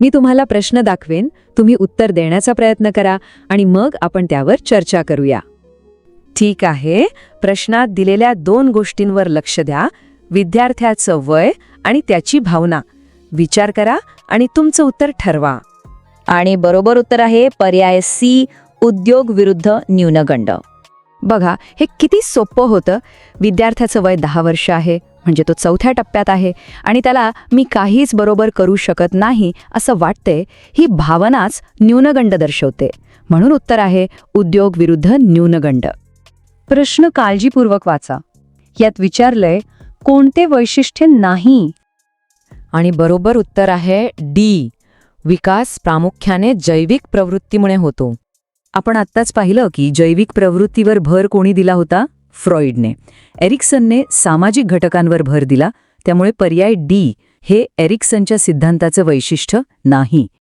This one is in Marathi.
मी तुम्हाला प्रश्न दाखवेन, तुम्ही उत्तर देण्याचा प्रयत्न करा आणि मग आपण त्यावर चर्चा करूया. ठीक आहे, प्रश्नात दिलेल्या 2 गोष्टींवर लक्ष द्या. विद्यार्थ्याचं वय आणि त्याची भावना. विचार करा आणि तुमचं उत्तर ठरवा. आणि बरोबर उत्तर आहे पर्याय सी, उद्योग विरुद्ध न्यूनगंड. बघा, हे किती सोपं होतं. विद्यार्थ्याचं वय 10 वर्ष आहे, म्हणजे तो 4थ्या टप्प्यात आहे आणि त्याला मी काहीच बरोबर करू शकत नाही असं वाटते. ही भावनाच न्यूनगंड दर्शवते. म्हणून उत्तर आहे उद्योग विरुद्ध न्यूनगंड. प्रश्न काळजीपूर्वक वाचा. यात विचारलंय, कोणते वैशिष्ट्य नाही? आणि बरोबर उत्तर आहे डी, विकास प्रामुख्याने जैविक प्रवृत्तीमुळे होतो. आपण आत्ताच पाहिलं की जैविक प्रवृत्तीवर भर कोणी दिला होता? फ्रॉइडने. एरिक्सनने सामाजिक घटकांवर भर दिला. त्यामुळे पर्याय डी हे एरिक्सनच्या सिद्धांताचं वैशिष्ट्य नाही.